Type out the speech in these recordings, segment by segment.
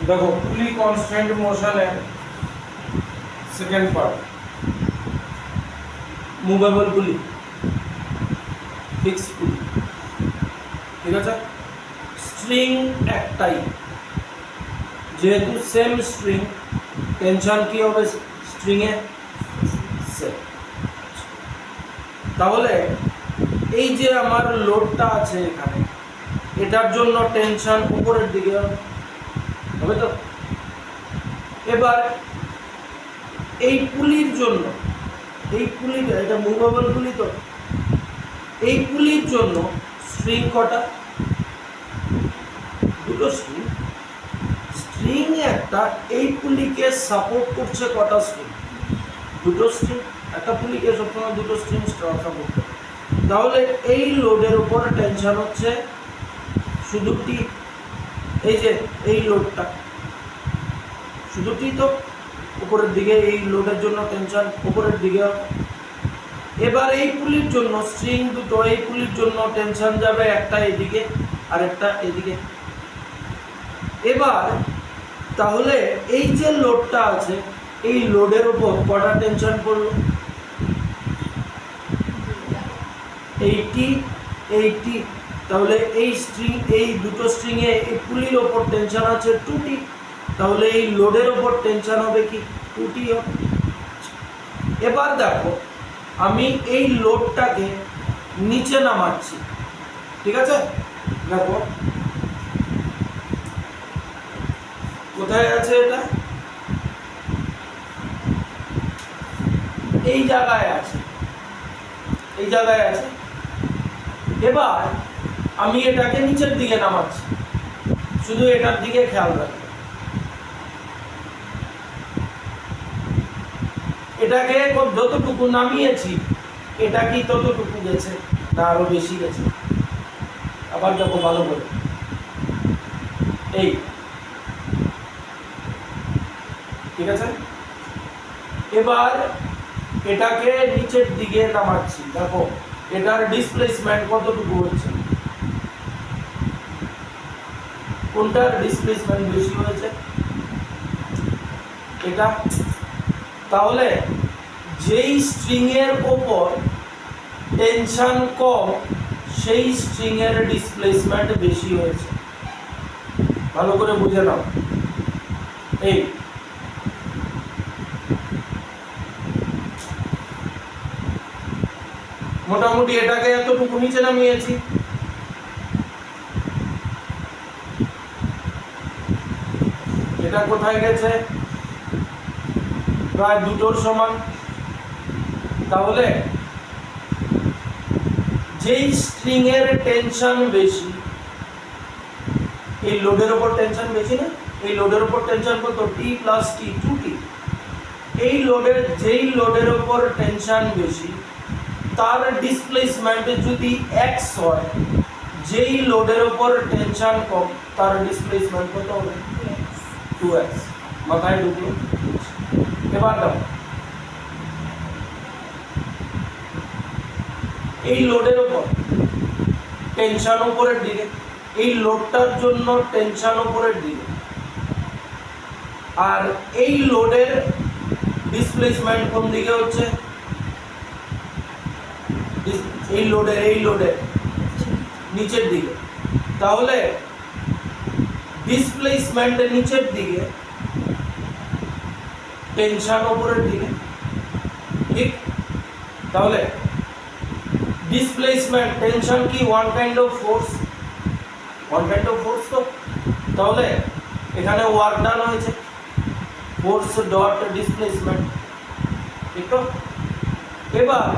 দেখো পুলি constant মোশনের second part, movable পুলি, ফিক্সড পুলি, ঠিক আছে। স্ট্রিং একটাই, যেহেতু সেম স্ট্রিং, টেনশন কি হবে স্ট্রিংয়ে সেম। তাহলে এই যে আমার লোডটা আছে এখানে, এটার জন্য টেনশন উপরের দিকে হবে তো। এবার এই পুলির জন্য, এই পুলিটা, এটা মুভেবল পুলি তো, এই পুলির জন্য স্ট্রিং কটা? দুটো স্ট্রিং। স্ট্রিং একটা, এই পুলিকে সাপোর্ট করছে কটা স্ট্রিং? দুটো স্ট্রিং। একটা পুলিকে সবসময় দুটো স্ট্রিং সাপোর্ট করে। তাহলে এই লোডের উপর টেনশন হচ্ছে শুধু টি, এই যে এই লোডটা শুধু টি তো, উপরের দিকে এই লোডের জন্য টেনশন উপরের দিকে হবে। এবার এই পুলির জন্য স্ট্রিং দুটো, এই পুলির জন্য টেনশন যাবে একটা এদিকে আর একটা এদিকে। এবার তাহলে এই যে লোডটা আছে, এই লোডের উপর কটা টেনশন পড়লো? এইটি। তাহলে এই স্ট্রিং, এই দুটো স্ট্রিংয়ে এই পুলির ওপর টেনশন আছে 2t, তাহলে এই লোডের ওপর টেনশন হবে কি 2t হবে। এবার দেখো আমি এই লোডটাকে নিচে নামাচ্ছি, ঠিক আছে। দেখো কোথায় আছে এটা? এই জায়গায় আছে, এই জায়গায় আছে। এবার আমি এটাকে নিচের দিকে নামাচ্ছি, শুধু এটার দিকে খেয়াল রাখবে। এটাকে যতটুকু নামিয়েছি, এটা কি ততটুকু গেছে না আরো বেশি গেছে? আবার দেখো ভালো করে, এই, ঠিক আছে। এবার এটাকে নিচের দিকে নামাচ্ছি, দেখো এটার ডিসপ্লেসমেন্ট কতটুকু হচ্ছে? কোনটার ডিসপ্লেসমেন্ট বেশি হয়েছে? এটা। তাহলে যেই স্ট্রিং এর উপর টেনশন কম, সেই স্ট্রিং এর ডিসপ্লেসমেন্ট বেশি হয়েছে। ভালো করে বুঝে নাও। এই মোটামুটি এটাকে এতটুকু নিচে নামিয়েছি, এটা কোথায় গেছে? প্রায় দুটোর সমান। তাহলে যেই স্ট্রিং এর টেনশন বেশি, এই লোডের উপর টেনশন বেশি না, এই লোডের উপর টেনশন কত? টি প্লাস টি, 2t। এই লোডের, যেই লোডের উপর টেনশন বেশি, তার ডিসপ্লেসমেন্ট যদি x হয়, যেই লোডের উপর টেনশন কম, তার ডিসপ্লেসমেন্ট কত হবে? 2x। মাথায় ঢুকলো? এবার দাও, এই লোডের উপর টেনশন উপরের দিকে, এই লোডটার জন্য টেনশন উপরের দিকে, আর এই লোডের ডিসপ্লেসমেন্ট কোন দিকে হচ্ছে? এই লোডের নিচের দিকে। তাহলে ডিসপ্লেসমেন্ট নিচের দিকে, টেনশন উপরের দিকে, ঠিক। তাহলে ডিসপ্লেসমেন্ট, টেনশন কি ওয়ান কাইন্ড অফ ফোর্স, তো। তাহলে এখানে ওয়ার্ক ডান হয়েছে, ফোর্স ডট ডিসপ্লেসমেন্ট, ঠিক তো। এবার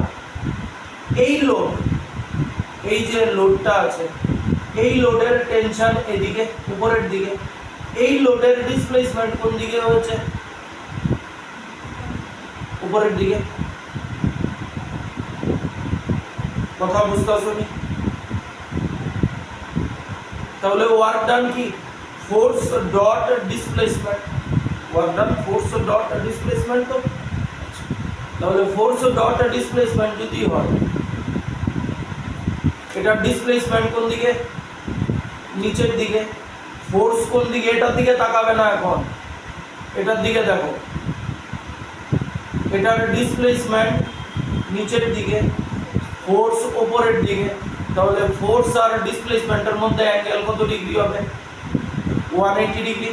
এই লোড, এই যে লোডটা আছে, এই লোডের টেনশন এদিকে উপরের দিকে, এই লোডের ডিসপ্লেসমেন্ট কোন দিকে হয়েছে? উপরের দিকে। কথা বুঝতে আসুনি? তাহলে ওয়ার্ক ডান কি? Force dot displacement, work done force dot displacement তো। তাহলে ফোর্স ডট ডিসপ্লেসমেন্ট যদি হয়, এটা ডিসপ্লেসমেন্ট কোন দিকে? নিচের দিকে। ফোর্স কোন দিকে, এটার দিকে তাকাবে না, এখন এটার দিকে দেখো, এটার ডিসপ্লেসমেন্ট নিচের দিকে, ফোর্স উপরের দিকে, তাহলে ফোর্স আর ডিসপ্লেসমেন্টের মধ্যে অ্যাঙ্গেল কত ডিগ্রি হবে? 180 ডিগ্রি,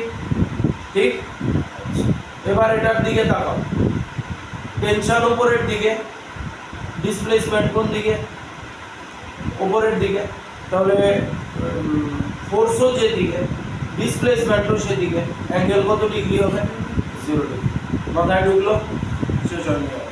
ঠিক? এবার এটার দিকে তাকাও, টেনশন উপরের দিকে, ডিসপ্লেসমেন্ট কোন দিকে? উপরের দিকে, তাহলে ফোর্সও যেদিকে, ডিসপ্লেসমেন্টও সেদিকে, অ্যাঙ্গেল কত ডিগ্রি হবে? 0 ডিগ্রি। মাথায় ঢুকলো? শেষ হয়ে গেল।